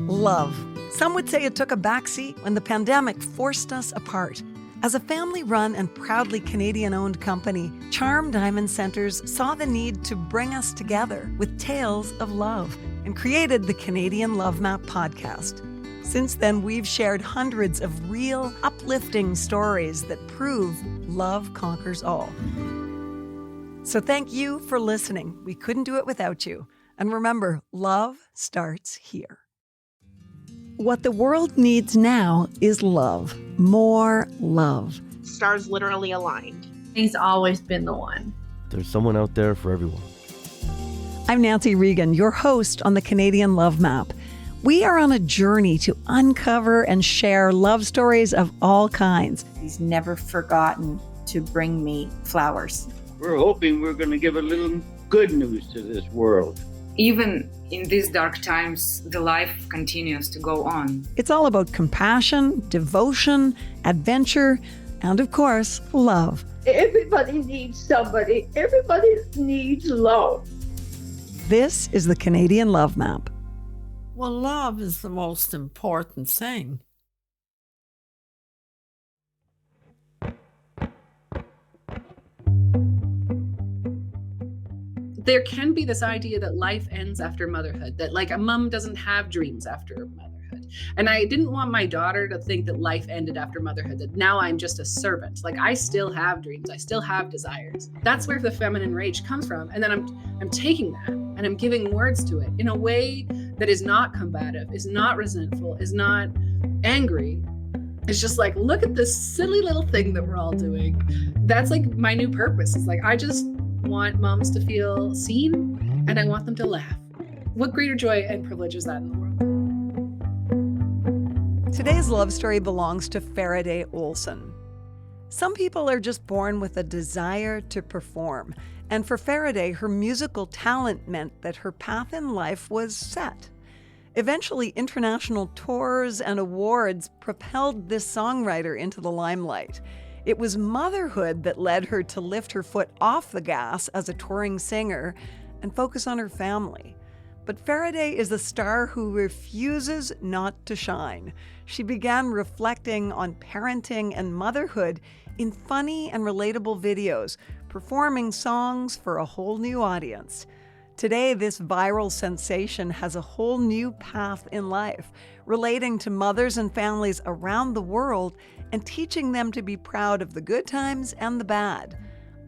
Love. Some would say it took a backseat when the pandemic forced us apart. As a family-run and proudly Canadian-owned company, Charm Diamond Centers saw the need to bring us together with tales of love and created the Canadian Love Map podcast. Since then, we've shared hundreds of real, uplifting stories that prove love conquers all. So thank you for listening. We couldn't do it without you. And remember, love starts here. What the world needs now is love. More love. Stars literally aligned. He's always been the one. There's someone out there for everyone. I'm Nancy Regan, your host on the Canadian Love Map. We are on a journey to uncover and share love stories of all kinds. He's never forgotten to bring me flowers. We're hoping we're going to give a little good news to this world. Even in these dark times, the life continues to go on. It's all about compassion, devotion, adventure, and of course, love. Everybody needs somebody. Everybody needs love. This is the Canadian Love Map. Well, love is the most important thing. There can be this idea that life ends after motherhood, that like a mom doesn't have dreams after motherhood. And I didn't want my daughter to think that life ended after motherhood, that now I'm just a servant. Like I still have dreams, I still have desires. That's where the feminine rage comes from. And then I'm taking that and I'm giving words to it in a way that is not combative, is not resentful, is not angry. It's just like, look at this silly little thing that we're all doing. That's like my new purpose. It's like, I just want moms to feel seen and I want them to laugh. What greater joy and privilege is that in the world? Today's love story belongs to Farideh Olson. Some people are just born with a desire to perform. And for Farideh, her musical talent meant that her path in life was set. Eventually, international tours and awards propelled this songwriter into the limelight. It was motherhood that led her to lift her foot off the gas as a touring singer and focus on her family. But Farideh is a star who refuses not to shine. She began reflecting on parenting and motherhood in funny and relatable videos, performing songs for a whole new audience. Today, this viral sensation has a whole new path in life, relating to mothers and families around the world and teaching them to be proud of the good times and the bad,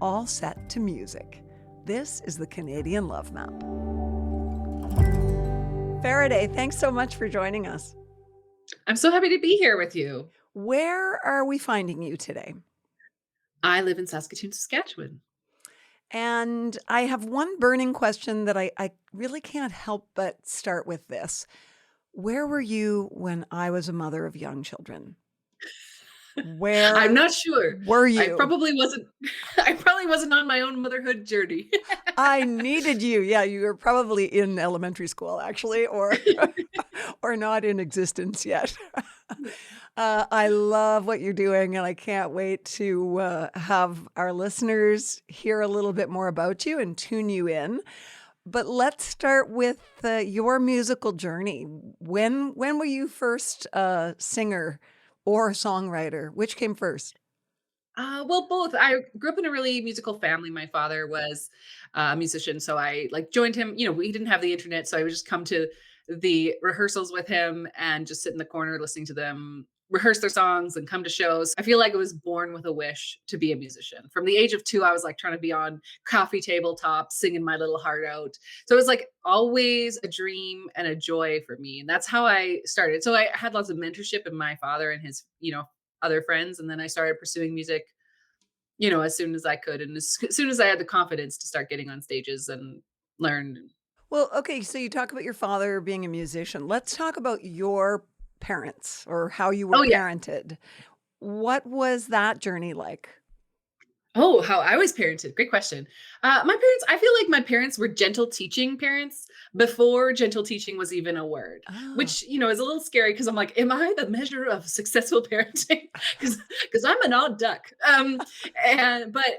all set to music. This is the Canadian Love Map. Farideh, thanks so much for joining us. I'm so happy to be here with you. Where are we finding you today? I live in Saskatoon, Saskatchewan. And I have one burning question that I really can't help but start with this. Where were you when I was a mother of young children? Where I'm not sure. Were you? I probably wasn't on my own motherhood journey. I needed you. Yeah, you were probably in elementary school, actually, or not in existence yet. I love what you're doing, and I can't wait to have our listeners hear a little bit more about you and tune you in. But let's start with your musical journey. When were you first a singer or a songwriter? Which came first? Well, both. I grew up in a really musical family. My father was a musician, so I joined him. You know, we didn't have the internet, so I would just come to the rehearsals with him and just sit in the corner listening to them rehearse their songs and come to shows. I feel like I was born with a wish to be a musician. From the age of 2, I was like trying to be on coffee tabletops, singing my little heart out. So it was like always a dream and a joy for me. And that's how I started. So I had lots of mentorship in my father and his, other friends. And then I started pursuing music, as soon as I could. And as soon as I had the confidence to start getting on stages and learn. Well, okay. So you talk about your father being a musician. Let's talk about your parents or how you were parented. What was that journey like? Oh, how I was parented. Great question. My parents, I feel like my parents were gentle teaching parents before gentle teaching was even a word, which, is a little scary because I'm like, am I the measure of successful parenting? Because I'm an odd duck. But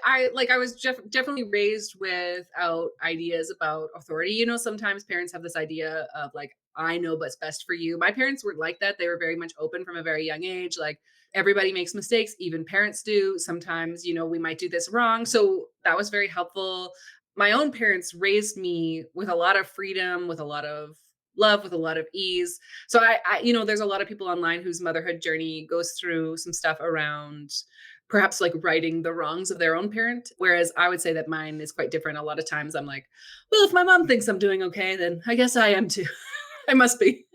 I was definitely raised without ideas about authority. Sometimes parents have this idea of like, I know what's best for you. My parents were like that. They were very much open from a very young age. Like everybody makes mistakes, even parents do. Sometimes, we might do this wrong. So that was very helpful. My own parents raised me with a lot of freedom, with a lot of love, with a lot of ease. So there's a lot of people online whose motherhood journey goes through some stuff around perhaps like righting the wrongs of their own parent. Whereas I would say that mine is quite different. A lot of times I'm like, well, if my mom thinks I'm doing okay, then I guess I am too. I must be.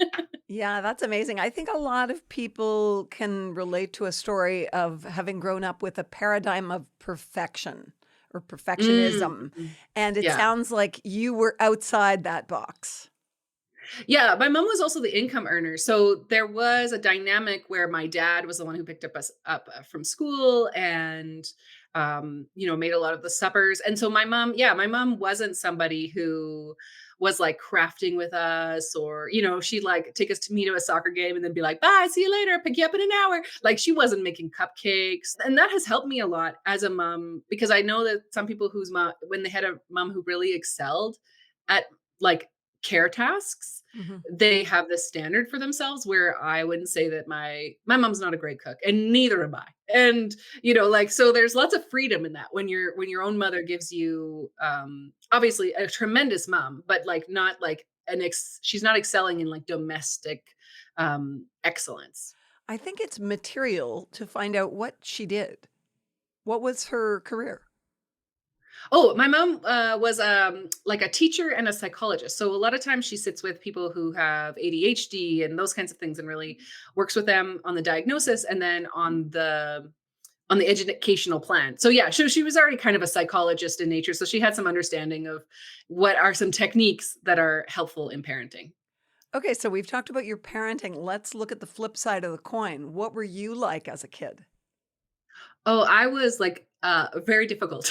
Yeah, that's amazing. I think a lot of people can relate to a story of having grown up with a paradigm of perfection or Mm, perfectionism. And it yeah. sounds like you were outside that box. Yeah, my mom was also the income earner. So there was a dynamic where my dad was the one who picked up us up from school and made a lot of the suppers. And so my mom wasn't somebody who was like crafting with us or, she'd like take us to meet to a soccer game and then be like, bye, see you later, pick you up in an hour. Like she wasn't making cupcakes. And that has helped me a lot as a mom because I know that some people whose mom, when they had a mom who really excelled at like care tasks, Mhm. they have this standard for themselves where I wouldn't say that my mom's not a great cook and neither am I. And so there's lots of freedom in that when your own mother gives you obviously a tremendous mom, but like not like she's not excelling in like domestic excellence. I think it's material to find out what she did. What was her career? Oh, my mom was like a teacher and a psychologist. So a lot of times she sits with people who have ADHD and those kinds of things and really works with them on the diagnosis and then on the educational plan. So yeah, she was already kind of a psychologist in nature. So she had some understanding of what are some techniques that are helpful in parenting. Okay, so we've talked about your parenting. Let's look at the flip side of the coin. What were you like as a kid? Oh, I was like very difficult.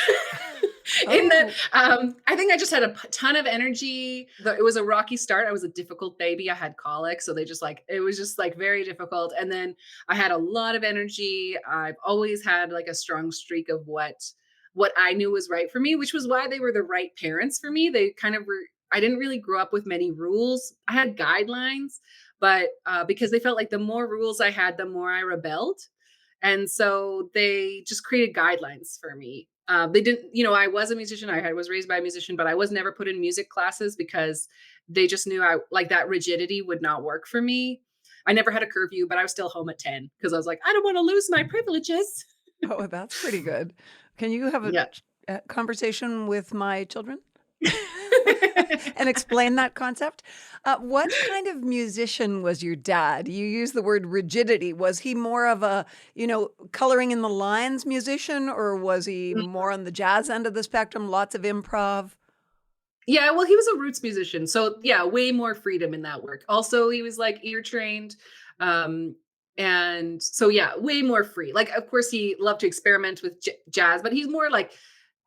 In that, Oh, I think I just had a ton of energy. It was a rocky start. I was a difficult baby. I had colic, so it was just like very difficult. And then I had a lot of energy. I've always had like a strong streak of what I knew was right for me, which was why they were the right parents for me. They kind of were. I didn't really grow up with many rules. I had guidelines, but because they felt like the more rules I had, the more I rebelled. And so they just created guidelines for me. They didn't, I was a musician. Was raised by a musician, but I was never put in music classes because they just knew I like that rigidity would not work for me. I never had a curfew, but I was still home at 10 because I was like, I don't want to lose my privileges. oh, that's pretty good. Can you have Yeah. a conversation with my children and explain that concept? What kind of musician was your dad? You use the word rigidity. Was he more of a, coloring in the lines musician, or was he more on the jazz end of the spectrum, lots of improv? Yeah, well, he was a roots musician. So yeah, way more freedom in that work. Also, he was like ear trained. Um, and so yeah, way more free. Like, of course, he loved to experiment with jazz, but he's more like,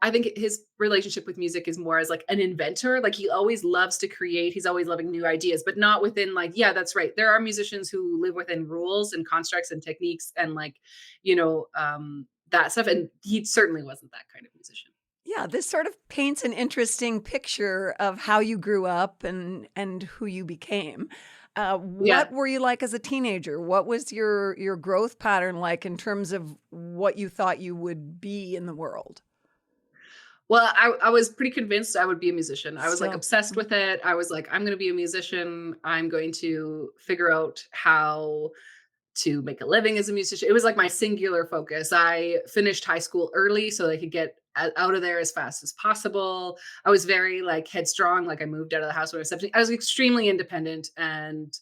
I think his relationship with music is more as like an inventor. Like he always loves to create. He's always loving new ideas, but not within like, yeah, that's right. There are musicians who live within rules and constructs and techniques and like, that stuff. And he certainly wasn't that kind of musician. Yeah, this sort of paints an interesting picture of how you grew up and who you became. Yeah. What were you like as a teenager? What was your growth pattern like in terms of what you thought you would be in the world? Well, I was pretty convinced I would be a musician. I was like Still. obsessed with it. I was like, I'm going to be a musician. I'm going to figure out how to make a living as a musician. It was like my singular focus. I finished high school early so I could get out of there as fast as possible. I was very like headstrong. Like I moved out of the house when I was 17. I was extremely independent and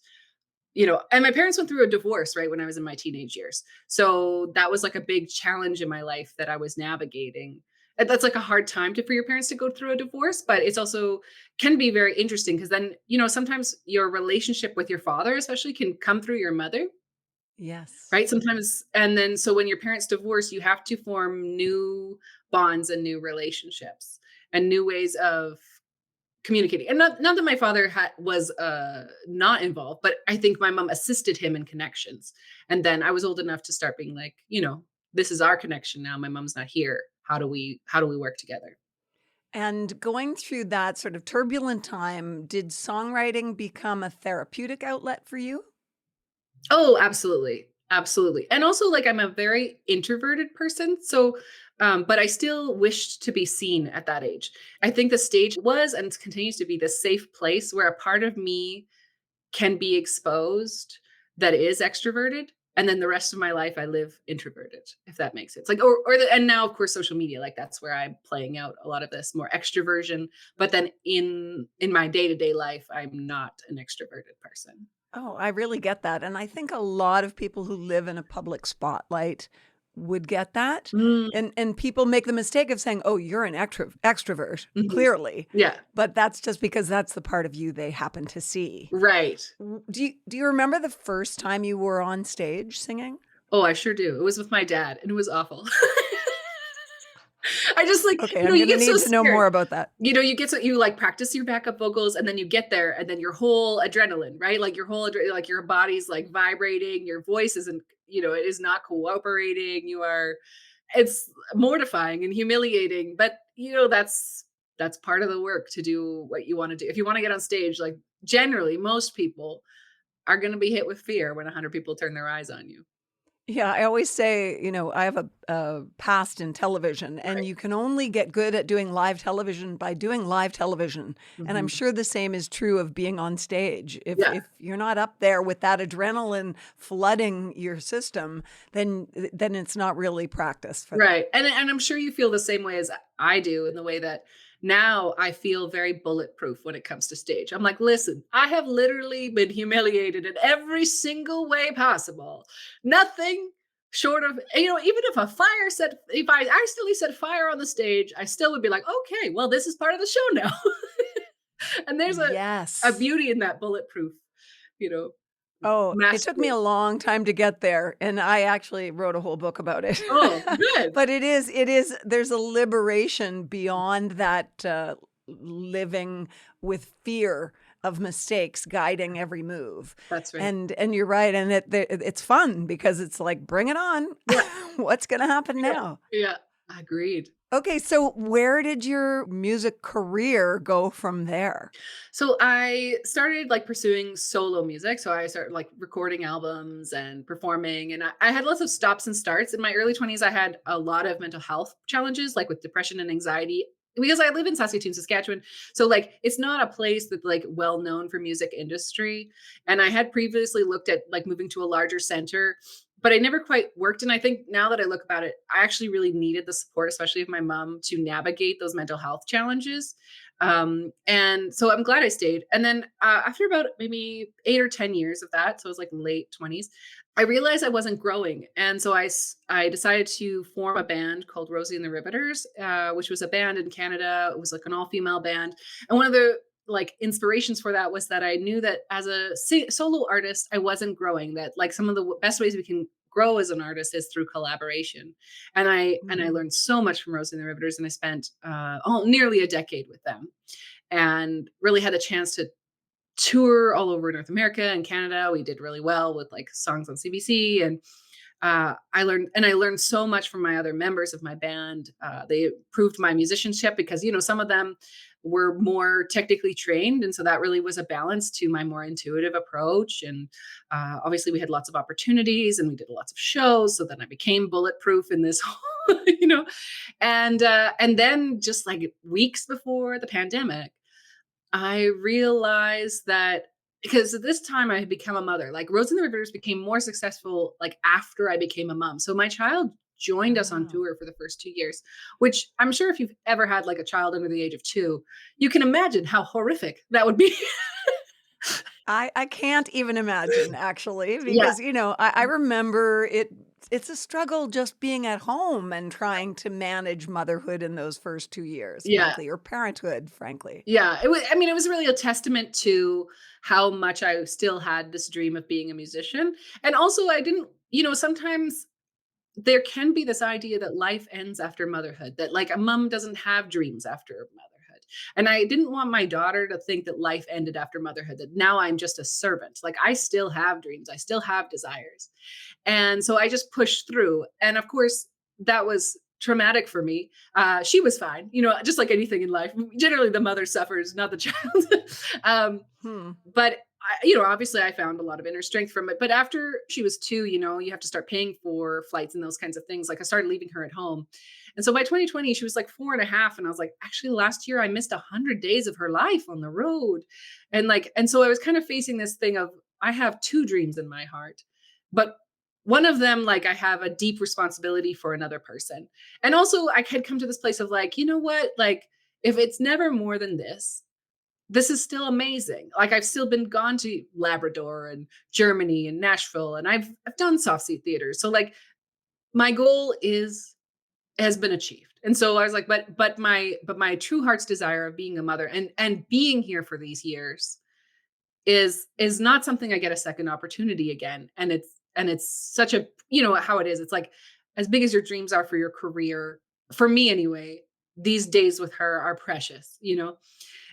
my parents went through a divorce right when I was in my teenage years. So that was like a big challenge in my life that I was navigating. And that's like a hard time for your parents to go through a divorce, but it's also can be very interesting because then, sometimes your relationship with your father, especially, can come through your mother, Yes. right? Sometimes, and then so when your parents divorce, you have to form new bonds and new relationships and new ways of communicating. And not that my father was not involved, but I think my mom assisted him in connections. And then I was old enough to start being like, this is our connection now. My mom's not here. How do we work together? And going through that sort of turbulent time, did songwriting become a therapeutic outlet for you? Oh, absolutely. Absolutely. And also like I'm a very introverted person. So but I still wished to be seen at that age. I think the stage was and continues to be the safe place where a part of me can be exposed that is extroverted. And then the rest of my life I live introverted, if that makes sense. Like and now of course social media, like that's where I'm playing out a lot of this more extroversion. But then in my day-to-day life, I'm not an extroverted person. Oh, I really get that. And I think a lot of people who live in a public spotlight would get that. Mm, And people make the mistake of saying, "Oh, you're an extrovert," mhm. clearly. Yeah. But that's just because that's the part of you they happen to see. Right. Do you remember the first time you were on stage singing? Oh, I sure do. It was with my dad, and it was awful. I just like, Okay, I'm you gonna get so need to know scared. more about that. You get so you like practice your backup vocals, and then you get there, and then your whole adrenaline, right? Like your whole like your body's like vibrating, your voice isn't, it is not cooperating. It's mortifying and humiliating, but that's part of the work to do what you want to do. If you want to get on stage, like generally, most people are going to be hit with fear when 100 people turn their eyes on you. Yeah, I always say, I have a past in television, and Right. you can only get good at doing live television by doing live television. And I'm Mhm. sure the same is true of being on stage. If Yeah. if you're not up there with that adrenaline flooding your system, then it's not really practice for that. Right. And I'm sure you feel the same way as I do in the way that now I feel very bulletproof when it comes to stage. I'm like, listen, I have literally been humiliated in every single way possible. Nothing short of, even if if I accidentally set fire on the stage, I still would be like, okay, well, this is part of the show now. And there's a Yes. beauty in that bulletproof, you know, Oh, it took me mastery. a long time to get there, and I actually wrote a whole book about it. Oh, good. But it is there's a liberation beyond that, living with fear of mistakes guiding every move. That's right. And you're right, and it's fun because it's like, "Bring it on. Yeah. What's gonna happen Yeah. now?" Yeah. Agreed. Okay, so where did your music career go from there? So I started like pursuing solo music. So I started like recording albums and performing. And I had lots of stops and starts. In my early 20s, I had a lot of mental health challenges, like with depression and anxiety. Because I live in Saskatoon, Saskatchewan. So like it's not a place that's like well known for music industry. And I had previously looked at like moving to a larger center, but I never quite worked. And I think now that I look about it, I actually really needed the support, especially of my mom, to navigate those mental health challenges. And so I'm glad I stayed. And then after about maybe 8 or 10 years of that, so it was like late 20s, I realized I wasn't growing. And so I decided to form a band called Rosie and the Riveters, which was a band in Canada. It was like an all female band. And one of the like inspirations for that was that I knew that as a solo artist, I wasn't growing, that like some of the best ways we can grow as an artist is through collaboration. And I Mhm. learned so much from Rosie and the Riveters, and I spent nearly a decade with them, and really had the chance to tour all over North America and Canada. We did really well with like songs on CBC, and I learned so much from my other members of my band. They improved my musicianship because some of them were more technically trained, and so that really was a balance to my more intuitive approach. And obviously, we had lots of opportunities, and we did lots of shows. So then I became bulletproof in this, you know. And then just like weeks before the pandemic, I realized that because at this time I had become a mother, like Rose and the Rivers became more successful like after I became a mom. So my child joined us on Oh. tour for the first 2 years, which I'm sure if you've ever had like a child under the age of 2, you can imagine how horrific that would be. I can't even imagine actually Yeah. because I remember it's a struggle just being at home and trying to manage motherhood in those first 2 years, Yeah. frankly, or parenthood, frankly. Yeah. It was really a testament to how much I still had this dream of being a musician. And also I didn't, sometimes there can be this idea that life ends after motherhood, that like a mom doesn't have dreams after motherhood. And I didn't want my daughter to think that life ended after motherhood, that now I'm just a servant. Like I still have dreams, I still have desires. And so I just pushed through. And of course, that was traumatic for me. She was fine, just like anything in life. Generally, the mother suffers, not the child. um, Hmm. but obviously I found a lot of inner strength from it. But after she was 2, you have to start paying for flights and those kinds of things. Like I started leaving her at home. And so by 2020, she was like 4.5. And I was like, actually last year I missed 100 days of her life on the road. And so I was kind of facing this thing of, I have 2 dreams in my heart, but one of them, like I have a deep responsibility for another person. And also I had come to this place of like, you know what, like if it's never more than this is still amazing. Like I've still been gone to Labrador and Germany and Nashville, and I've done soft seat theater. So like my goal has been achieved. And so I was like, but my true heart's desire of being a mother and being here for these years is not something I get a second opportunity again. And it's such a, how it is. It's like as big as your dreams are for your career, for me anyway, these days with her are precious.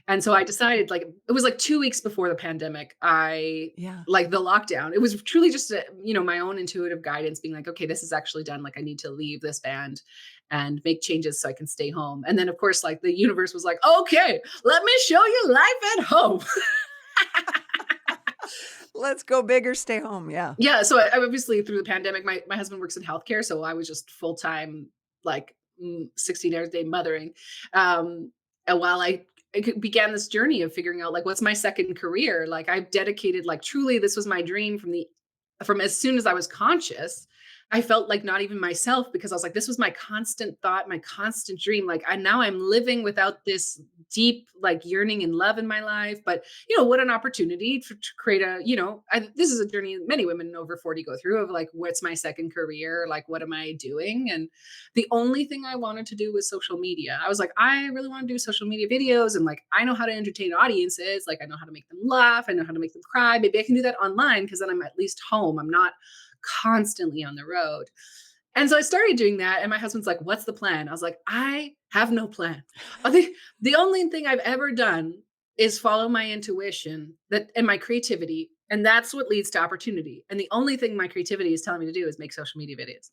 And so I decided, like, it was like 2 weeks before the pandemic, Yeah. like the lockdown, it was truly just, my own intuitive guidance being like, okay, this is actually done. Like, I need to leave this band and make changes so I can stay home. And then, of course, like the universe was like, okay, let me show you life at home. Let's go big or stay home. Yeah. Yeah. So I obviously through the pandemic, my husband works in healthcare. So I was just full time, like 16 hours a day mothering. And while I began this journey of figuring out like, what's my second career? Like I've dedicated, like truly, this was my dream from as soon as I was conscious. I felt like not even myself because I was like, this was my constant thought, my constant dream. Like I'm living without this deep like yearning and love in my life. But what an opportunity to create this is a journey many women over 40 go through of like, what's my second career? Like, what am I doing? And the only thing I wanted to do was social media. I was like, I really want to do social media videos. And like, I know how to entertain audiences. Like I know how to make them laugh. I know how to make them cry. Maybe I can do that online because then I'm at least home. I'm not constantly on the road. And so I started doing that. And my husband's like, what's the plan? I was like, I have no plan. I think the only thing I've ever done is follow my intuition and my creativity. And that's what leads to opportunity. And the only thing my creativity is telling me to do is make social media videos.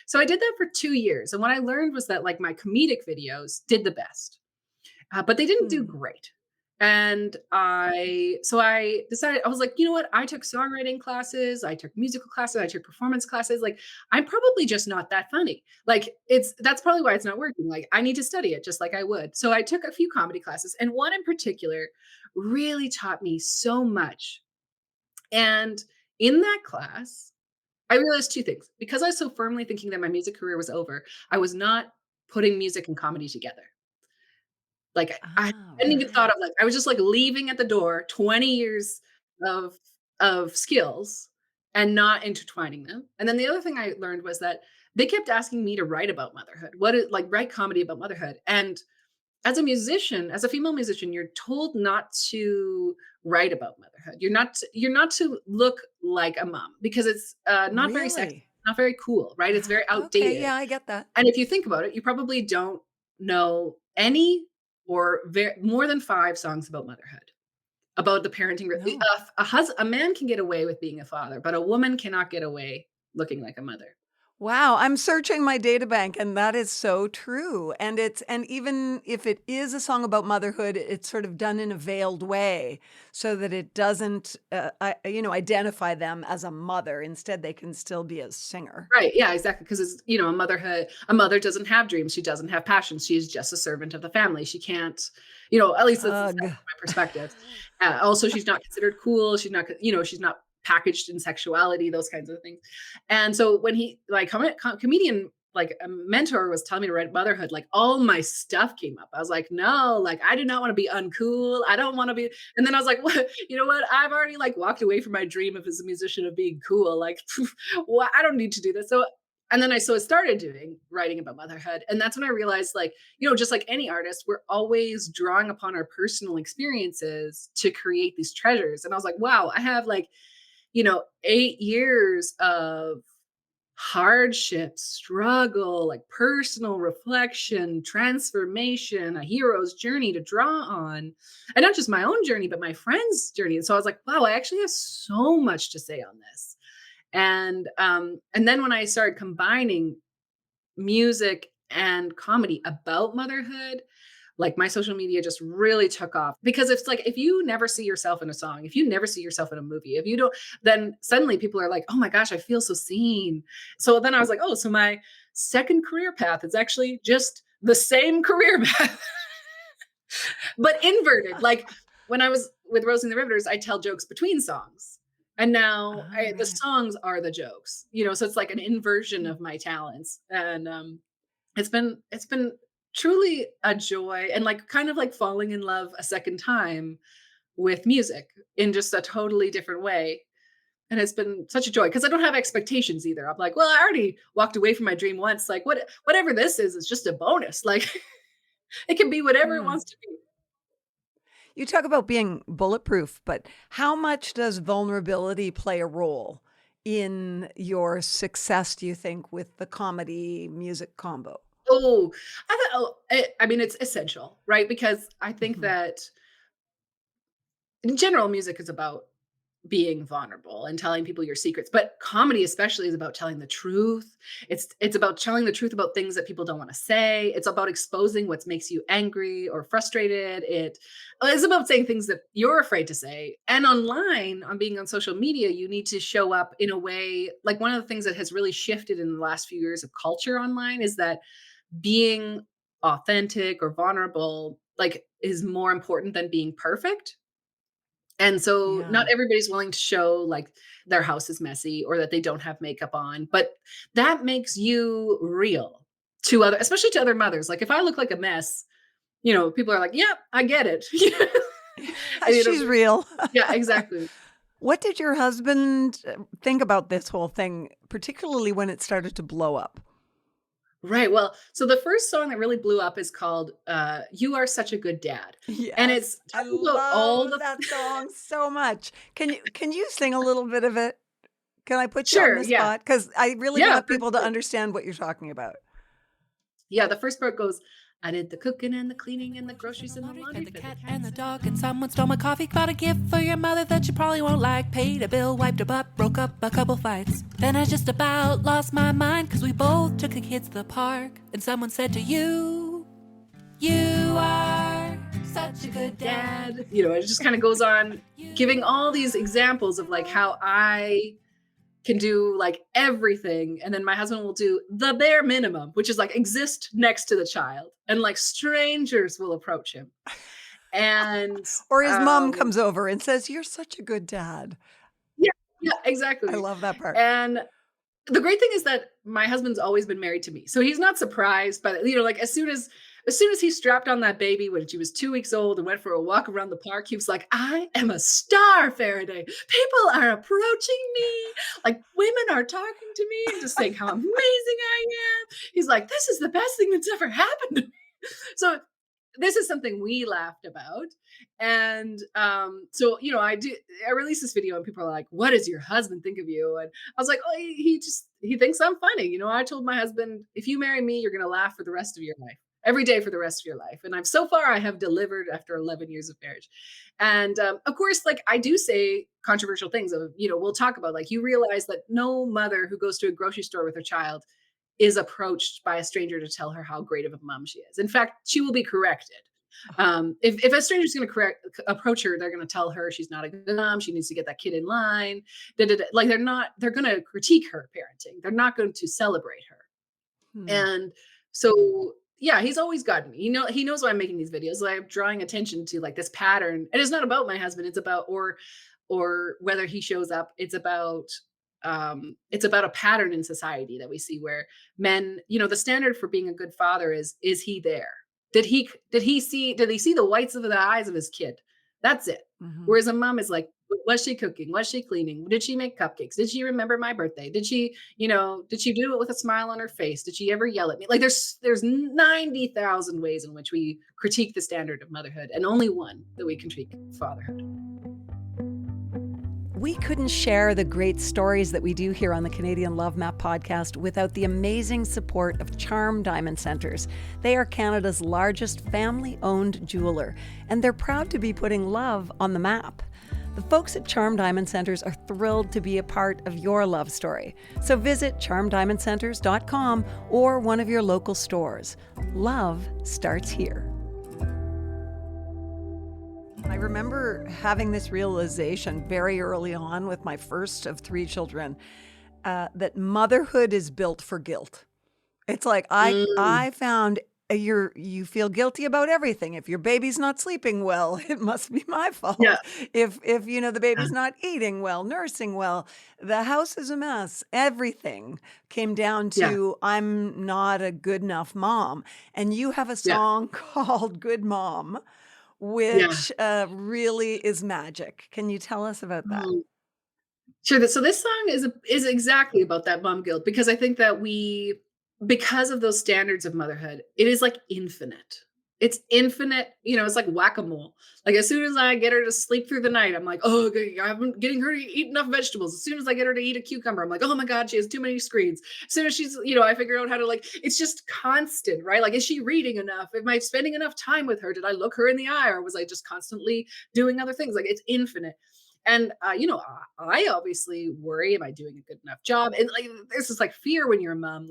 So I did that for 2 years. And what I learned was that like my comedic videos did the best, but they didn't do great. And I decided, I was like, you know what? I took songwriting classes, I took musical classes, I took performance classes. Like, I'm probably just not that funny. Like, that's probably why it's not working. Like, I need to study it just like I would. So I took a few comedy classes, and one in particular really taught me so much. And in that class, I realized 2 things. Because I was so firmly thinking that my music career was over, I was not putting music and comedy together. Like, I hadn't even thought of, like, I was just, like, leaving at the door 20 years of skills and not intertwining them. And then the other thing I learned was that they kept asking me to write about motherhood. Write comedy about motherhood. And as a musician, as a female musician, you're told not to write about motherhood. You're not to look like a mom because it's, not very sexy, not very cool, right? It's very outdated. Okay, yeah, I get that. And if you think about it, you probably don't know any or more than 5 songs about motherhood, about the parenting. No. A man can get away with being a father, but a woman cannot get away looking like a mother. Wow, I'm searching my data bank, and that is so true. And even if it is a song about motherhood, it's sort of done in a veiled way so that it doesn't, identify them as a mother. Instead, they can still be a singer. Right. Yeah, exactly. Because it's, a mother doesn't have dreams. She doesn't have passions. She's just a servant of the family. She can't, at least that's my perspective. Also, she's not considered cool. She's not packaged in sexuality, those kinds of things. And so when he comedian, like a mentor was telling me to write motherhood, like all my stuff came up. I was like, no, like I do not want to be uncool. I don't want to be. And then I was like, what? You know what? I've already like walked away from my dream of as a musician of being cool. Like, well, I don't need to do this. So I started writing about motherhood. And that's when I realized, like, just like any artist, we're always drawing upon our personal experiences to create these treasures. And I was like, wow, I have 8 years of hardship, struggle, like personal reflection, transformation, a hero's journey to draw on. And not just my own journey, but my friend's journey. And so I was like, wow, I actually have so much to say on this. And then when I started combining music and comedy about motherhood, like my social media just really took off because it's like, if you never see yourself in a song, if you never see yourself in a movie, if you don't, then suddenly people are like, oh my gosh, I feel so seen. So then I was like, oh, so my second career path is actually just the same career path, but inverted. Like when I was with Rosie and the Riveters, I tell jokes between songs. And now the songs are the jokes, so it's like an inversion of my talents. And it's been truly a joy, and like kind of like falling in love a second time with music in just a totally different way. And it's been such a joy because I don't have expectations either. I'm like, well, I already walked away from my dream once. Like whatever this is just a bonus. Like it can be whatever it wants to be. You talk about being bulletproof, but how much does vulnerability play a role in your success, do you think, with the comedy music combo? Oh, I mean, it's essential, right? Because I think that in general, music is about being vulnerable and telling people your secrets, but comedy especially is about telling the truth. It's about telling the truth about things that people don't want to say. It's about exposing what makes you angry or frustrated. It's about saying things that you're afraid to say. And online, on being on social media, you need to show up in a way, like one of the things that has really shifted in the last few years of culture online is that being authentic or vulnerable like is more important than being perfect. And so Yeah. not everybody's willing to show like their house is messy or that they don't have makeup on, but that makes you real to especially to other mothers. Like if I look like a mess, people are like, yeah, I get it. She's real. Yeah, exactly. What did your husband think about this whole thing, particularly when it started to blow up? Right. Well, so the first song that really blew up is called You Are Such a Good Dad. And it's I talking about all love the that song so much. Can you sing a little bit of it? Can I put you on Sure, the yeah. spot? Because I really Yeah, want people to absolutely. understand what you're talking about. Yeah, the first part goes, I did the cooking and the cleaning and the groceries and the laundry Fed for the cat the and the dog, and someone stole my coffee. Got a gift for your mother that you probably won't like. Paid a bill, wiped her butt, broke up a couple fights. Then I just about lost my mind, cause we both took the kids to the park. And someone said to you, you are such a good dad. It just kind of goes on giving all these examples of like how I can do like everything, and then my husband will do the bare minimum, which is like exist next to the child, and like strangers will approach him, and Or his mom comes over and says, "You're such a good dad." yeah, exactly. I love that part. And the great thing is that my husband's always been married to me, so he's not surprised by like as soon as he strapped on that baby when she was 2 weeks old and went for a walk around the park, he was like, I am a star, Farideh. People are approaching me. Like women are talking to me and just saying how amazing I am. He's like, this is the best thing that's ever happened to me. So this is something we laughed about. And so, I released this video and people are like, what does your husband think of you? And I was like, oh, he thinks I'm funny. I told my husband, if you marry me, you're going to laugh for the rest of your life. Every day for the rest of your life. And I have delivered after 11 years of marriage. And of course, like I do say controversial things of, we'll talk about like, you realize that no mother who goes to a grocery store with her child is approached by a stranger to tell her how great of a mom she is. In fact, she will be corrected. If a stranger's going to approach her, they're going to tell her she's not a good mom. She needs to get that kid in line. Like they're going to critique her parenting. They're not going to celebrate her. And so, yeah, he's always gotten me. He knows why I'm making these videos. Like, I'm drawing attention to like this pattern. And it's not about my husband. It's about or whether he shows up. It's about a pattern in society that we see where men, the standard for being a good father is he there? Did he see the whites of the eyes of his kid? That's it. Whereas a mom is like, was she cooking? Was she cleaning? Did she make cupcakes? Did she remember my birthday? Did she do it with a smile on her face? Did she ever yell at me? Like there's 90,000 ways in which we critique the standard of motherhood, and only one that we critique fatherhood. We couldn't share the great stories that we do here on the Canadian Love Map podcast without the amazing support of Charm Diamond Centers. They are Canada's largest family-owned jeweler, and they're proud to be putting love on the map. The folks at Charm Diamond Centers are thrilled to be a part of your love story. So visit charmdiamondcenters.com or one of your local stores. Love starts here. I remember having this realization very early on with my first of 3 children, that motherhood is built for guilt. It's like I found you feel guilty about everything. If your baby's not sleeping well, it must be my fault. Yeah. If the baby's not eating well, nursing well, the house is a mess. Everything came down to I'm not a good enough mom. And you have a song called Good Mom, which really is magic. Can you tell us about that? Sure. So this song is exactly about that mom guilt, because I think that because of those standards of motherhood, it is like infinite. It's infinite. It's like whack-a-mole. Like as soon as I get her to sleep through the night, I'm like, oh, I'm getting her to eat enough vegetables. As soon as I get her to eat a cucumber, I'm like, oh my God, she has too many screens. As soon as she's, I figure out how to it's just constant, right? Like, is she reading enough? Am I spending enough time with her? Did I look her in the eye, or was I just constantly doing other things? Like, it's infinite. And, I obviously worry, am I doing a good enough job? And there's this fear when you're a mom,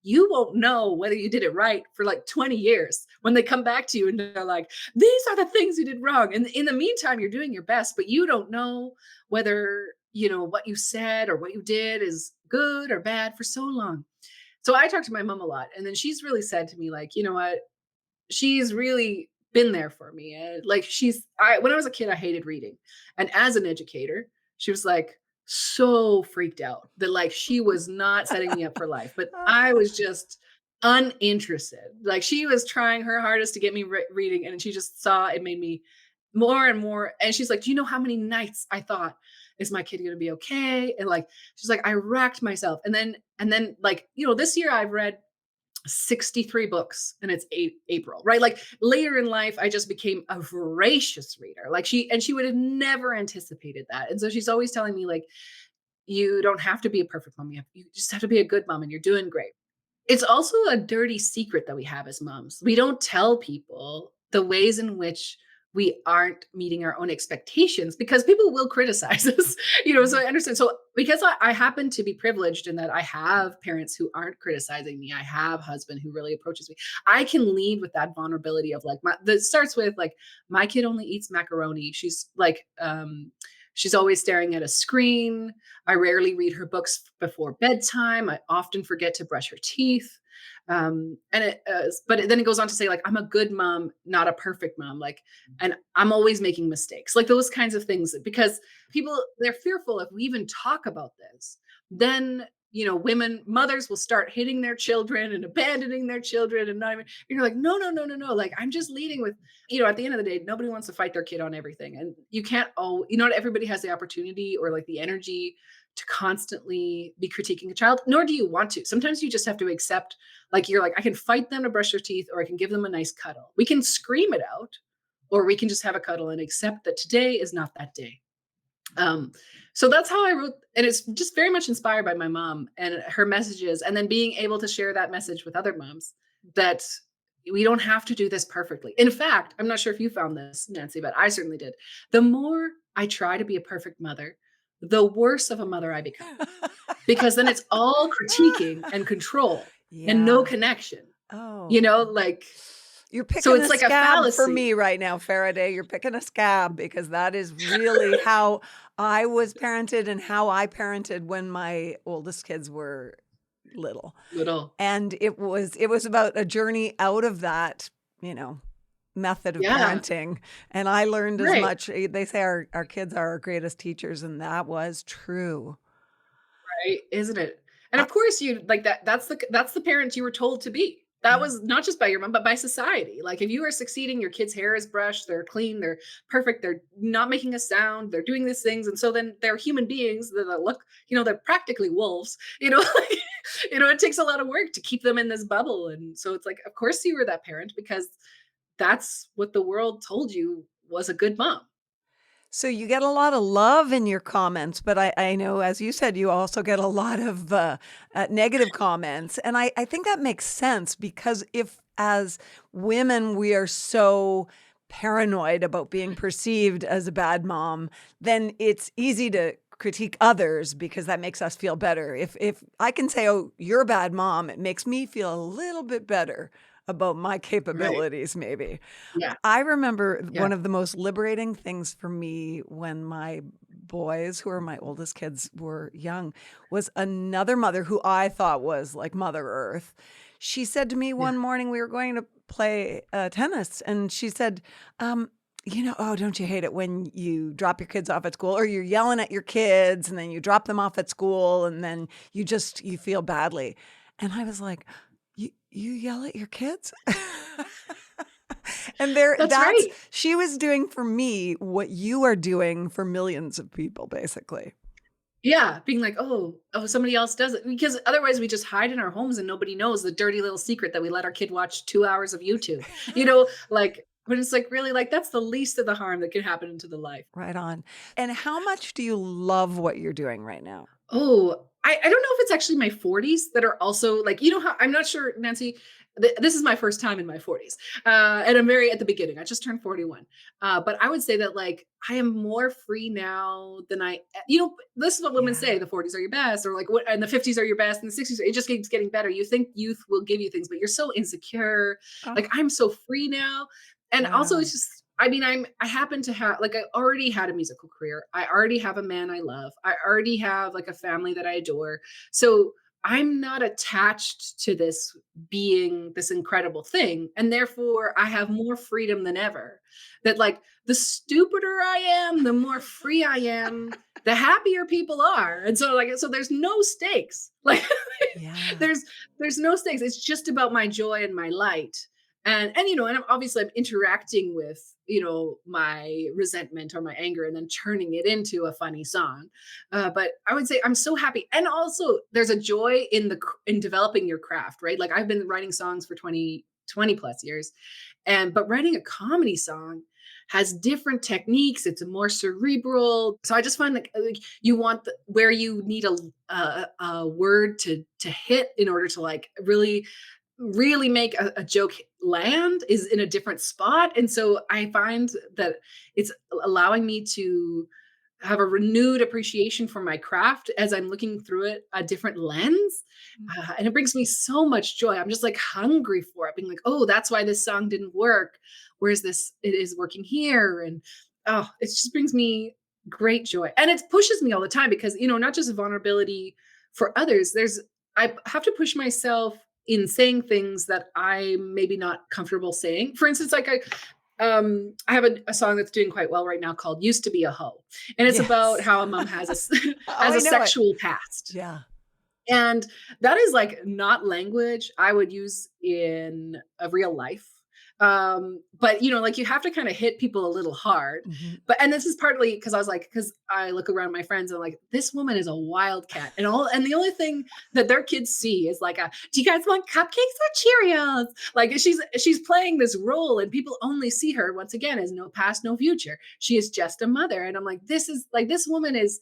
you won't know whether you did it right for 20 years when they come back to you and they're like, these are the things you did wrong. And in the meantime, you're doing your best, but you don't know whether, what you said or what you did is good or bad for so long. So I talk to my mom a lot, and then she's really said to me, you know what, she's really been there for me. When I was a kid, I hated reading. And as an educator, she was so freaked out that she was not setting me up for life, but I was just uninterested. She was trying her hardest to get me reading, and she just saw it made me more and more. And she's like, do you know how many nights I thought, is my kid going to be okay? And she's like, I racked myself. And then this year I've read 63 books, and it's April, right? Later in life, I just became a voracious reader. She would have never anticipated that. And so she's always telling me you don't have to be a perfect mom. You just have to be a good mom, and you're doing great. It's also a dirty secret that we have as moms. We don't tell people the ways in which we aren't meeting our own expectations, because people will criticize us, so I understand. So because I happen to be privileged in that I have parents who aren't criticizing me, I have a husband who really approaches me, I can lead with that vulnerability of that starts with my kid only eats macaroni. She's always staring at a screen. I rarely read her books before bedtime. I often forget to brush her teeth. But then it goes on to say I'm a good mom, not a perfect mom. And I'm always making mistakes, those kinds of things, because they're fearful if we even talk about this, then, mothers will start hitting their children and abandoning their children, and not even, you're like, no. I'm just leading with, at the end of the day, nobody wants to fight their kid on everything. And you can't, not everybody has the opportunity or the energy to constantly be critiquing a child, nor do you want to. Sometimes you just have to accept, I can fight them to brush their teeth, or I can give them a nice cuddle. We can scream it out, or we can just have a cuddle and accept that today is not that day. So that's how I wrote, and it's just very much inspired by my mom and her messages, and then being able to share that message with other moms, that we don't have to do this perfectly. In fact, I'm not sure if you found this, Nancy, but I certainly did. The more I try to be a perfect mother, the worse of a mother I become, because then it's all critiquing and control and no connection. Oh, you're picking so it's a a scab fallacy for me right now, Farideh. You're picking a scab, because that is really how I was parented and how I parented when my oldest kids were little. And it was about a journey out of that, method of parenting. And I learned as much. They say our kids are our greatest teachers, and that was true. Right, isn't it? And of course you that's the parent you were told to be. That was not just by your mom, but by society. If you are succeeding, your kid's hair is brushed, they're clean, they're perfect, they're not making a sound, they're doing these things. And so then they're human beings that look, they're practically wolves, it takes a lot of work to keep them in this bubble. And so it's of course you were that parent, because that's what the world told you was a good mom. So you get a lot of love in your comments, but I know, as you said, you also get a lot of negative comments. And I think that makes sense, because if as women we are so paranoid about being perceived as a bad mom, then it's easy to critique others because that makes us feel better. If I can say, oh, you're a bad mom, it makes me feel a little bit better about my capabilities, maybe. Yeah. I remember Yeah. one of the most liberating things for me when my boys, who are my oldest kids, were young, was another mother who I thought was like Mother Earth. She said to me one morning, we were going to play tennis, and she said, oh, don't you hate it when you drop your kids off at school, or you're yelling at your kids and then you drop them off at school and then you feel badly. And I was like, you yell at your kids? And that's right. She was doing for me what you are doing for millions of people, basically. Yeah, being like, oh, somebody else does it. Because otherwise we just hide in our homes and nobody knows the dirty little secret that we let our kid watch 2 hours of YouTube. But it's like, really, like, that's the least of the harm that can happen to the life. Right on. And how much do you love what you're doing right now? Oh, I don't know if it's actually my 40s that are also like, how I'm not sure, Nancy, this is my first time in my 40s. And I'm very at the beginning. I just turned 41. But I would say that like I am more free now than this is what women say, the 40s are your best, or like what, and the 50s are your best, and the 60s, it just keeps getting better. You think youth will give you things, but you're so insecure. Like I'm so free now. And also it's just, I happen to have, like, I already had a musical career. I already have a man I love. I already have like a family that I adore. So I'm not attached to this being this incredible thing. And therefore I have more freedom than ever. That like the stupider I am, the more free I am, the happier people are. And so there's no stakes. Like there's no stakes. It's just about my joy and my light. And I'm obviously I'm interacting with, my resentment or my anger and then turning it into a funny song. But I would say I'm so happy. And also there's a joy in developing your craft, right? Like I've been writing songs for 20 plus years. But writing a comedy song has different techniques. It's more cerebral. So I just find like you want where you need a word to hit in order to like really make a joke land is in a different spot. And so I find that it's allowing me to have a renewed appreciation for my craft as I'm looking through it a different lens. And it brings me so much joy. I'm just like hungry for it, being like, oh, that's why this song didn't work. Whereas it is working here. And it just brings me great joy. And it pushes me all the time because, not just vulnerability for others, I have to push myself in saying things that I'm maybe not comfortable saying. For instance, like I have a song that's doing quite well right now called "Used to Be a Hoe," and it's about how a mom has a sexual past. Yeah, and that is like not language I would use in a real life. But like you have to kind of hit people a little hard. And this is partly because I look around my friends and I'm like, this woman is a wildcat, and the only thing that their kids see is like, do you guys want cupcakes or Cheerios? Like she's playing this role, and people only see her once again as no past, no future. She is just a mother. And I'm like, this woman is,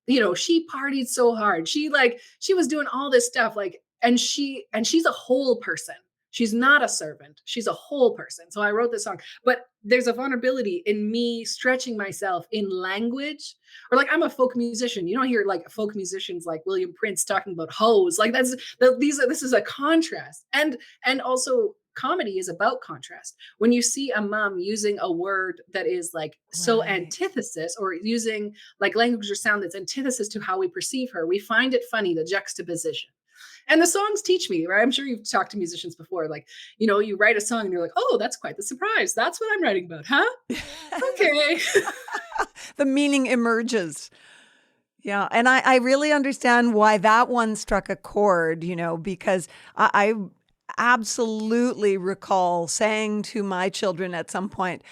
she partied so hard. She was doing all this stuff, like, and she's a whole person. She's not a servant. She's a whole person. So I wrote this song, but there's a vulnerability in me stretching myself in language, or like I'm a folk musician. You don't hear like folk musicians like William Prince talking about hoes. Like this is a contrast. And also comedy is about contrast. When you see a mom using a word that is like so antithesis, or using like language or sound that's antithesis to how we perceive her, we find it funny, the juxtaposition. And the songs teach me, right? I'm sure you've talked to musicians before, like, you write a song and you're like, oh, that's quite the surprise. That's what I'm writing about, huh? Okay. The meaning emerges. Yeah. And I really understand why that one struck a chord, because I absolutely recall saying to my children at some point,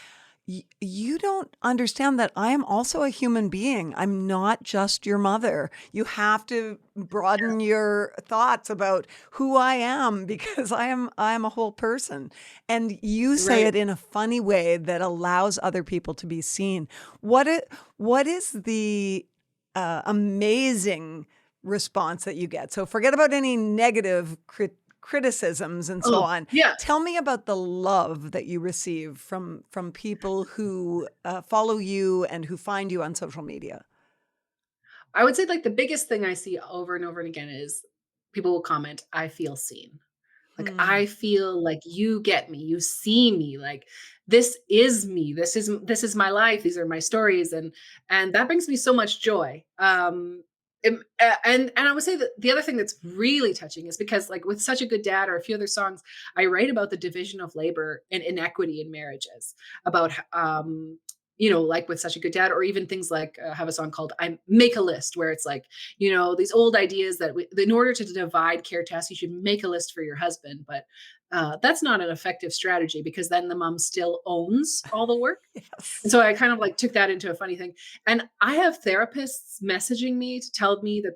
you don't understand that I am also a human being. I'm not just your mother. You have to broaden your thoughts about who I am, because I am a whole person. And you say it in a funny way that allows other people to be seen. What is the amazing response that you get? So forget about any negative criticisms and so Oh, on. yeah. Tell me about the love that you receive from people who follow you and who find you on social media. I would say like the biggest thing I see over and over and again is people will comment, "I feel seen." Like, Mm. I feel like you get me, you see me, like this is me. This is my life. These are my stories. And that brings me so much joy. And I would say that the other thing that's really touching is because like with Such a Good Dad or a few other songs, I write about the division of labor and inequity in marriages, about like with Such a Good Dad, or even things like have a song called I Make a List, where it's like, these old ideas that in order to divide care tasks, you should make a list for your husband. But that's not an effective strategy, because then the mom still owns all the work. And Yes. so I kind of like took that into a funny thing. And I have therapists messaging me to tell me that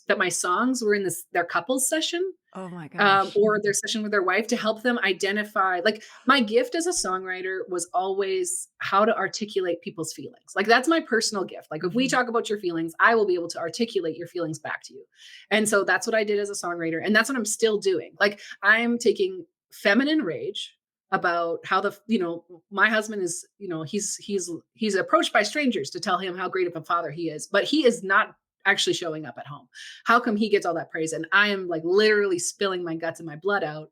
that my songs were in their couples session, Oh my gosh. or their session with their wife, to help them identify. Like, my gift as a songwriter was always how to articulate people's feelings. Like, that's my personal gift. Like, if we Mhm. talk about your feelings, I will be able to articulate your feelings back to you. And so that's what I did as a songwriter. And that's what I'm still doing. Like, I'm taking feminine rage about how my husband is, he's approached by strangers to tell him how great of a father he is, but he is not actually showing up at home. How come he gets all that praise and I am like literally spilling my guts and my blood out,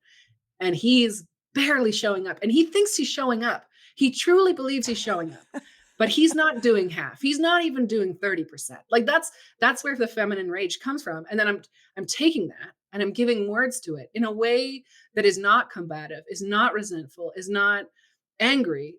and he's barely showing up, and he thinks he's showing up. He truly believes he's showing up, but he's not doing half. He's not even doing 30%. Like, that's where the feminine rage comes from. And then I'm taking that and I'm giving words to it in a way that is not combative, is not resentful, is not angry.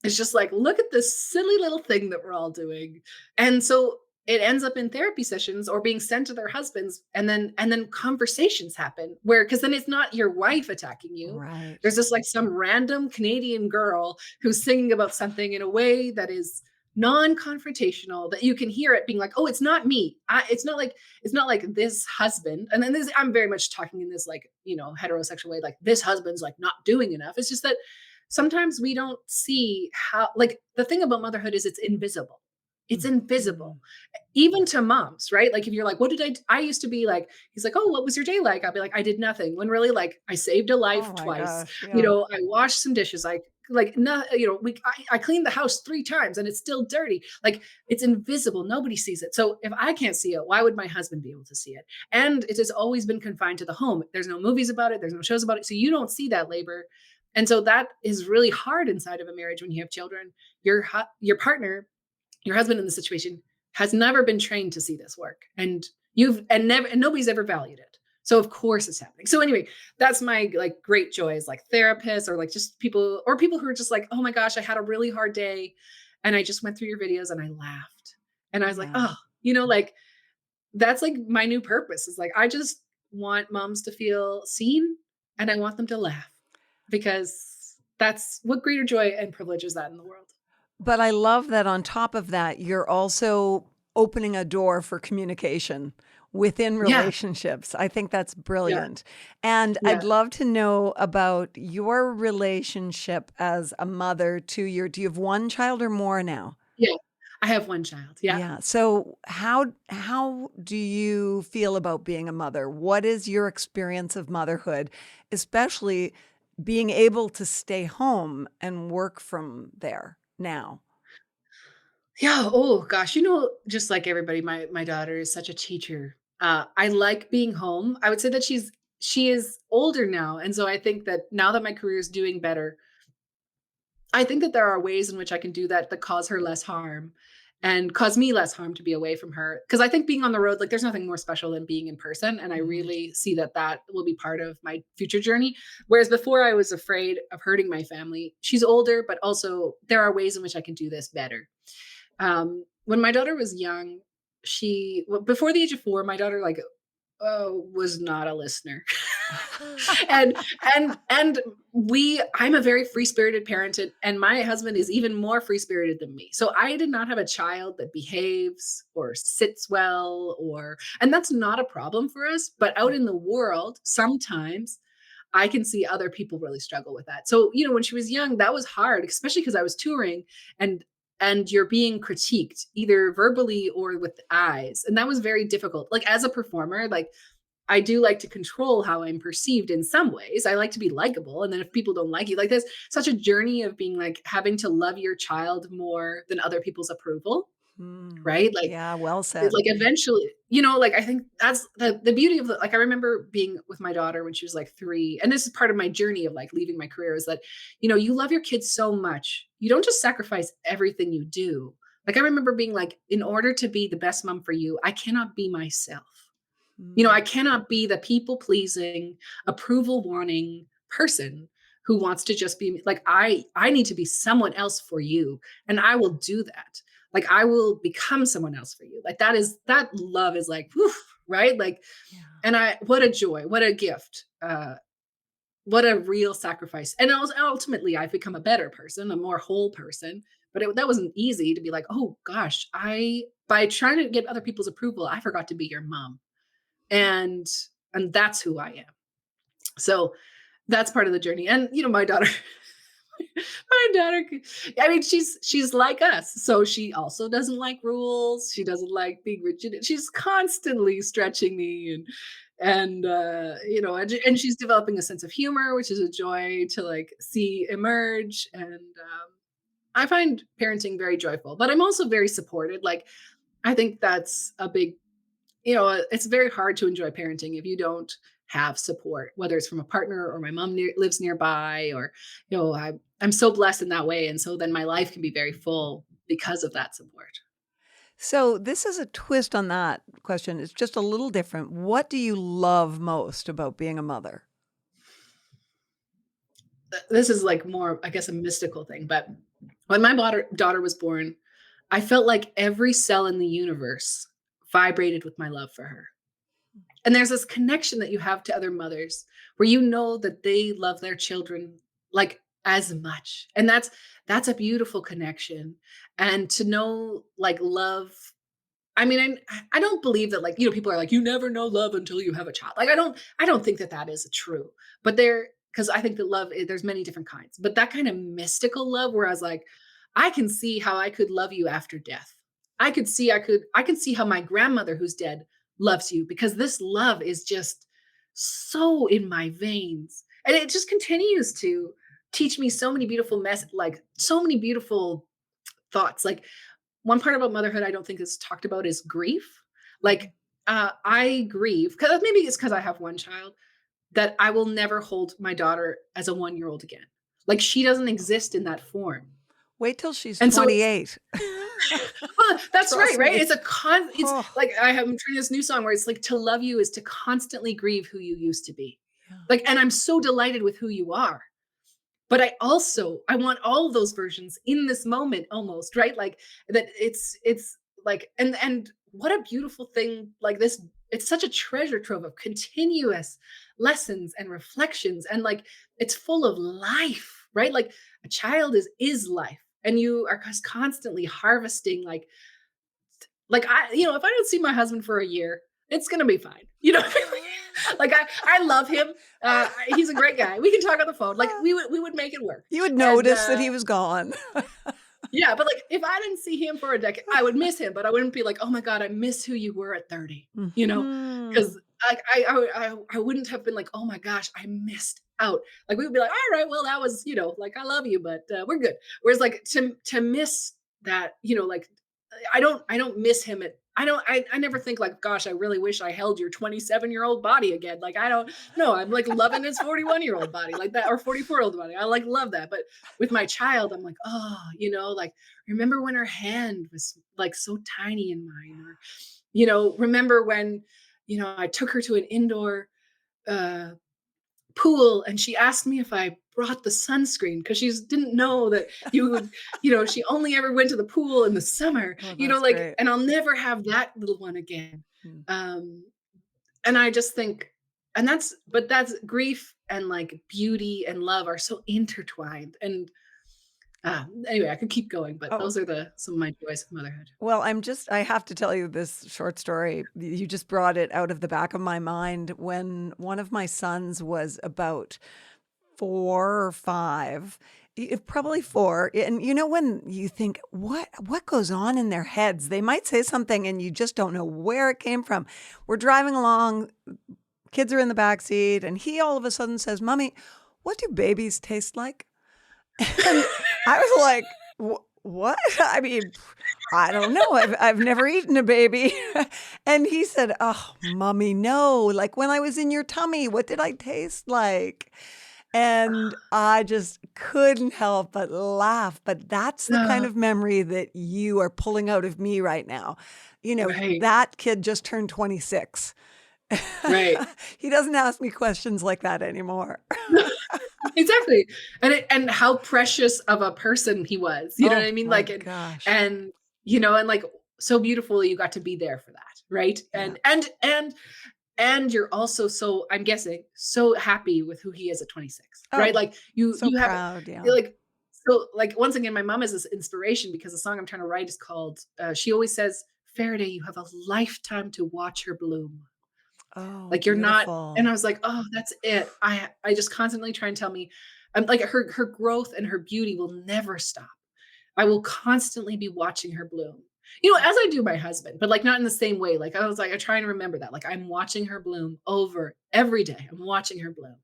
It's just like, look at this silly little thing that we're all doing. And so it ends up in therapy sessions or being sent to their husbands. And then conversations happen where, because then it's not your wife attacking you. Right. There's just like some random Canadian girl who's singing about something in a way that is non-confrontational, that you can hear it being like, oh, it's not me. It's not like this husband. And then I'm very much talking in this like, heterosexual way, like this husband's like not doing enough. It's just that sometimes we don't see how, like, the thing about motherhood is it's invisible. It's invisible, even to moms, right? Like, if you're like, what did I used to be like, he's like, oh, what was your day like? I'll be like, I did nothing. When really, like, I saved a life Oh my twice. gosh. Yeah. I washed some dishes. I cleaned the house 3 times and it's still dirty. Like, it's invisible. Nobody sees it. So if I can't see it, why would my husband be able to see it? And it has always been confined to the home. There's no movies about it. There's no shows about it. So you don't see that labor. And so that is really hard inside of a marriage when you have children. Your partner, your husband in the situation, has never been trained to see this work, and nobody's ever valued it. So of course it's happening. So anyway, that's my like great joy, is like therapists, or like just people who are just like, oh my gosh, I had a really hard day and I just went through your videos and I laughed. And I was like, Yeah. oh, like, that's like my new purpose, is like, I just want moms to feel seen and I want them to laugh, because that's what greater joy and privilege is that in the world. But I love that on top of that, you're also opening a door for communication within Yeah. relationships. I think that's Yeah. brilliant. And Yeah. I'd love to know about your relationship as a mother to do you have one child or more now? Yeah. I have one child. Yeah. Yeah. So how do you feel about being a mother? What is your experience of motherhood, especially being able to stay home and work from there now? Yeah. Oh gosh. Just like everybody, my daughter is such a teacher. I like being home. I would say that she is older now. And so I think that now that my career is doing better, I think that there are ways in which I can do that cause her less harm and cause me less harm to be away from her. Because I think being on the road, like, there's nothing more special than being in person. And I Mhm. really see that will be part of my future journey. Whereas before, I was afraid of hurting my family. She's older, but also there are ways in which I can do this better. When my daughter was young, before the age of 4, my daughter, like, was not a listener. and and I'm a very free-spirited parent, and my husband is even more free-spirited than me. So I did not have a child that behaves or sits well, and that's not a problem for us. But out in the world, sometimes I can see other people really struggle with that. So, when she was young, that was hard, especially because I was touring, and you're being critiqued either verbally or with eyes. And that was very difficult. Like, as a performer, like, I do like to control how I'm perceived in some ways. I like to be likable. And then if people don't like you, like there's such a journey of being like having to love your child more than other people's approval, right? Like, Yeah, well it's said. like eventually, like I think that's the beauty of like I remember being with my daughter when she was like 3. And this is part of my journey of like leaving my career is that, you love your kids so much. You don't just sacrifice everything you do. Like I remember being like, in order to be the best mom for you, I cannot be myself. I cannot be the people pleasing, approval wanting person who wants to just be like, I need to be someone else for you. And I will do that. Like I will become someone else for you. Like that love is like, whew, right? Like, and what a joy, what a gift, what a real sacrifice. And ultimately I've become a better person, a more whole person, but that wasn't easy to be like, oh gosh, by trying to get other people's approval, I forgot to be your mom. And that's who I am. So that's part of the journey. And my daughter, I mean, she's like us. So she also doesn't like rules. She doesn't like being rigid. She's constantly stretching me and she's developing a sense of humor, which is a joy to like see emerge. And I find parenting very joyful, but I'm also very supported. Like, I think that's a big it's very hard to enjoy parenting if you don't have support, whether it's from a partner or my mom lives nearby, or, I'm so blessed in that way. And so then my life can be very full because of that support. So this is a twist on that question. It's just a little different. What do you love most about being a mother? This is like more, I guess, a mystical thing. But when my daughter was born, I felt like every cell in the universe vibrated with my love for her. And there's this connection that you have to other mothers where you know that they love their children like as much. And that's a beautiful connection. And to know like love, I mean, I don't believe that like, people are like, you never know love until you have a child. Like, I don't think that is true, but because I think that love, there's many different kinds, but that kind of mystical love where I was like, I can see how I could love you after death. I can see how my grandmother who's dead loves you, because this love is just so in my veins. And it just continues to teach me so many beautiful so many beautiful thoughts. Like one part about motherhood I don't think is talked about is grief. Like I grieve because maybe it's because I have one child, that I will never hold my daughter as a 1-year-old again. Like she doesn't exist in that form. Wait till she's And so 28. Well, that's Trust right. me. It's like I'm trying this new song where it's like, to love you is to constantly grieve who you used to be. Yeah. Like, and I'm so delighted with who you are. But I want all of those versions in this moment almost, right? Like that it's like, and what a beautiful thing like this. It's such a treasure trove of continuous lessons and reflections. And like, it's full of life, right? Like a child is life. And you are constantly harvesting like I, if I don't see my husband for a year, it's going to be fine. Like I love him. He's a great guy. We can talk on the phone. Like we would make it work. You would notice that he was gone. Yeah. But like, if I didn't see him for a decade, I would miss him, but I wouldn't be like, oh my God, I miss who you were at 30, because I wouldn't have been like, oh my gosh, I missed out. Like we would be like, all right, well, that was, like, I love you, but we're good. Whereas like to miss that, like, I don't miss him I never think like, gosh, I really wish I held your 27-year-old body again. Like, I don't know. I'm like loving his 41-year-old body like that, or 44-year-old body. I like love that. But with my child, I'm like, oh, like, remember when her hand was like so tiny in mine, or, remember when, I took her to an indoor, pool and she asked me if I brought the sunscreen because she didn't know that you would, she only ever went to the pool in the summer, like, great. And I'll never have that little one again. And I just think, that's grief and like beauty and love are so intertwined. And anyway, I could keep going, but those are some of my joys of motherhood. Well, I have to tell you this short story. You just brought it out of the back of my mind. When one of my sons was about 4 or 5, probably 4. And when you think, what goes on in their heads? They might say something and you just don't know where it came from. We're driving along kids are in the back seat, and he all of a sudden says, "Mommy, what do babies taste like?" And I was like, what? I mean, I don't know. I've never eaten a baby. And he said, "Oh, Mommy, no. Like when I was in your tummy, what did I taste like?" And I just couldn't help but laugh. But that's the kind of memory that you are pulling out of me right now. You know, Right. that kid just turned 26. Right. He doesn't ask me questions like that anymore. Exactly. And how precious of a person he was. You know Oh what I mean? my Like gosh. and you know, and like so beautifully you got to be there for that, right? Yeah. And you're also so, I'm guessing, so happy with who he is at 26, right? Oh, Like you so you have proud. Yeah. you're like so like once again, my mom is this inspiration because the song I'm trying to write is called she always says, "Faraday, you have a lifetime to watch her bloom." Oh, Like you're not, and beautiful. I was like, "Oh, that's it." I just constantly try and tell me, I'm like her growth and her beauty will never stop. I will constantly be watching her bloom. You know, as I do my husband, but like not in the same way. Like I was like, I try and remember that. Like I'm watching her bloom over every day. I'm watching her bloom.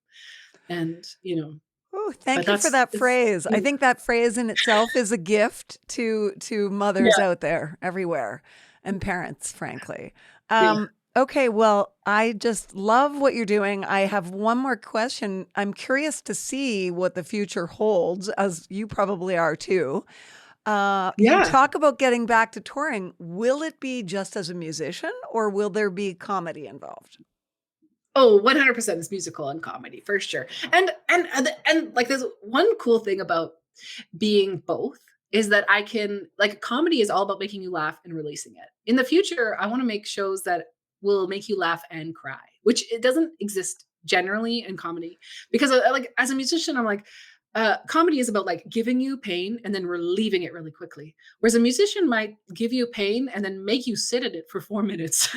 And, you know, Oh, but thank you for that it's phrase. I think that phrase in itself is a gift to mothers yeah, out there everywhere and parents, frankly. yeah. Okay, well, I just love what you're doing. I have one more question. I'm curious to see what the future holds, as you probably are too. You Yeah. talk about getting back to touring. Will it be just as a musician, or will there be comedy involved? Oh, 100% is musical and comedy for sure. And like there's one cool thing about being both is that I can like comedy is all about making you laugh and releasing it. In the future, I want to make shows that will make you laugh and cry, which it doesn't exist generally in comedy because like as a musician, I'm like comedy is about like giving you pain and then relieving it really quickly. Whereas a musician might give you pain and then make you sit in it for 4 minutes.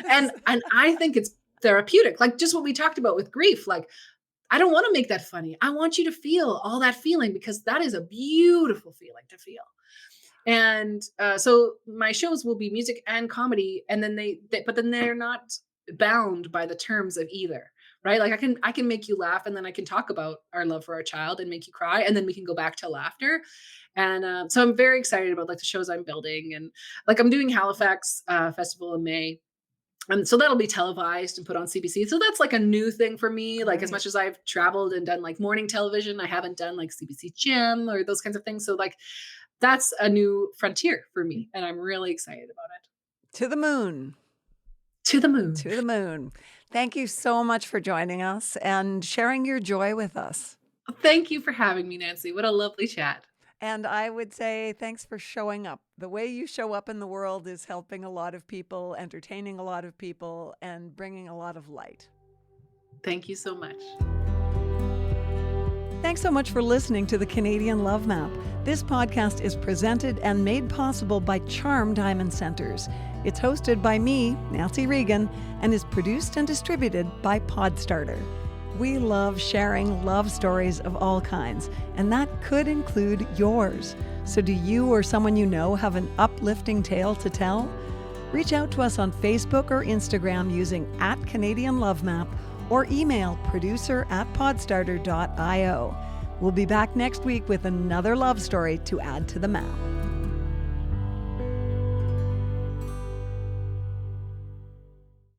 And I think it's therapeutic. Like just what we talked about with grief. Like I don't want to make that funny. I want you to feel all that feeling because that is a beautiful feeling to feel. And so my shows will be music and comedy, and then but then they're not bound by the terms of either, right? Like I can make you laugh, and then I can talk about our love for our child and make you cry, and then we can go back to laughter. And so I'm very excited about like the shows I'm building, and like I'm doing Halifax Festival in May. And so that'll be televised and put on CBC. So that's like a new thing for me. Like as Right. much as I've traveled and done like morning television, I haven't done like CBC Gym or those kinds of things. So like that's a new frontier for me. And I'm really excited about it. To the moon. To the moon. To the moon. Thank you so much for joining us and sharing your joy with us. Thank you for having me, Nancy. What a lovely chat. And I would say thanks for showing up. The way you show up in the world is helping a lot of people, entertaining a lot of people, and bringing a lot of light. Thank you so much. Thanks so much for listening to the Canadian Love Map. This podcast is presented and made possible by Charm Diamond Centers. It's hosted by me, Nancy Regan, and is produced and distributed by Podstarter. We love sharing love stories of all kinds, and that could include yours. So do you or someone you know have an uplifting tale to tell? Reach out to us on Facebook or Instagram using @CanadianLoveMap or email producer@podstarter.io. We'll be back next week with another love story to add to the map.